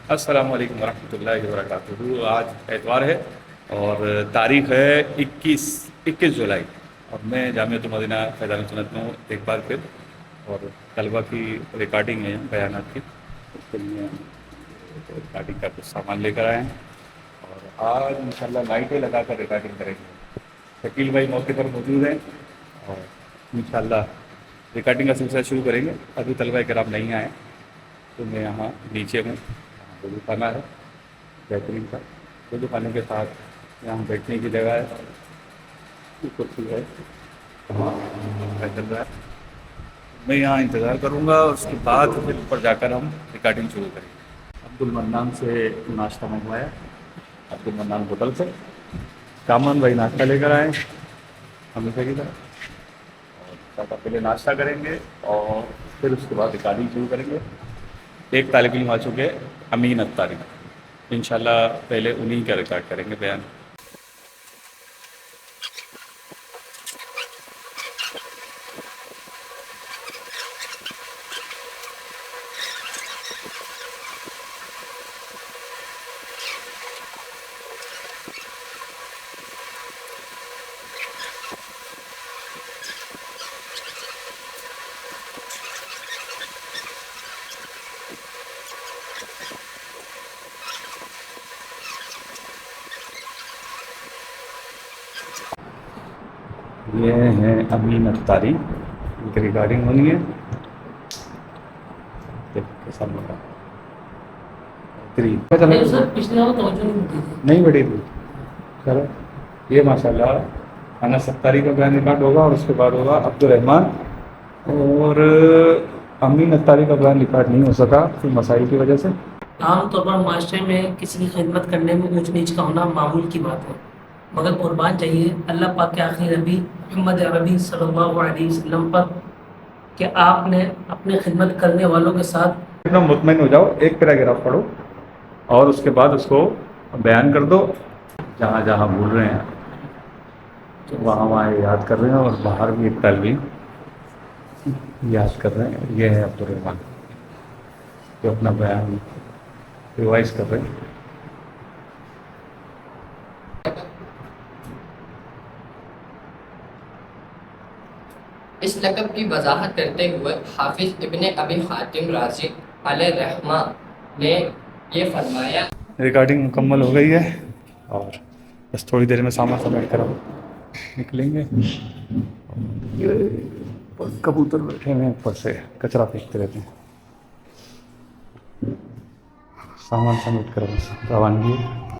अस्सलाम वालेकुम वरहमतुल्लाहि वबरकातुहू। आज एतवार है और तारीख़ है 21 जुलाई और मैं जामिअतुल मदीना फैज़ान सुन्नत में हूँ एक बार फिर। और तलबा की रिकॉर्डिंग है बयानात की, उसके लिए हम रिकॉर्डिंग का कुछ सामान लेकर आए हैं और आज इंशाल्लाह लाइटें लगा कर रिकॉर्डिंग करेंगे। शकील भाई मौके पर मौजूद हैं और इंशाल्लाह रिकॉर्डिंग का सिलसिला शुरू करेंगे। अभी तलबा कराम नहीं आए तो मैं यहाँ नीचे हूँ, वज़ू खाना है बेहतरीन सा। वज़ू खाने के साथ यहाँ बैठने की जगह है, कुर्सी है, चल रहा है। मैं यहाँ इंतज़ार करूँगा और उसके बाद फिर ऊपर जाकर हम रिकॉर्डिंग शुरू करेंगे। अब्दुल मन्नान से नाश्ता मंगवाया, अब्दुल मन्नान होटल से। कामरान भाई नाश्ता लेकर आए हमेशा की तरह। और पहले नाश्ता करेंगे और फिर उसके बाद रिकॉर्डिंग शुरू करेंगे। एक तालिब इल्म आ चुके अमीन अत्तारी, इंशाल्लाह पहले उन्हीं का रिकॉर्ड करेंगे बयान। ये हैं अमीन अत्तारी, इनकी रिकॉर्डिंग होनी है। कैसा लगा नहीं सर, पिछले बार तवज्जो नहीं होती थी। नहीं बढ़ी थी। चलो ये माशाल्लाह अनस अत्तारी का बयान रिकॉर्ड होगा और उसके बाद होगा अब्दुल रहमान। और अमीन अत्तारी का बयान रिकॉर्ड नहीं हो सका फिर मसाइल की वजह से। आमतौर पर माशरे में किसी की खिदमत करने में ऊंच नीच का होना मामूल की बात है, मगर कुर्बान चाहिए अल्लाह पाक के आखिरी नबी मोहम्मद अरबी सल्लल्लाहु अलैहि वसल्लम पर कि आपने अपने खिदमत करने वालों के साथ एकदम मुतमईन हो जाओ, एक पैराग्राफ पढ़ो और उसके बाद उसको बयान कर दो। जहाँ जहाँ भूल रहे हैं तो वहाँ वहाँ याद कर रहे हैं और बाहर भी एक तालिब इल्म याद कर रहे हैं। ये है अब्दुल रहमान जो अपना बयान रिवाइज कर रहे हैं। इस लक़ब की वजाहत करते हुए हाफिज इब्ने अबी हातिम राज़ी अलैहिर्रहमा ने ये फरमाया। रिकॉर्डिंग मुकम्मल हो गई है और बस थोड़ी देर में सामान समेट कर हम निकलेंगे। ये कबूतर बैठे हुए हैं, ऊपर से कचरा फेंकते रहते हैं। सामान समेट कर बस रवानगी।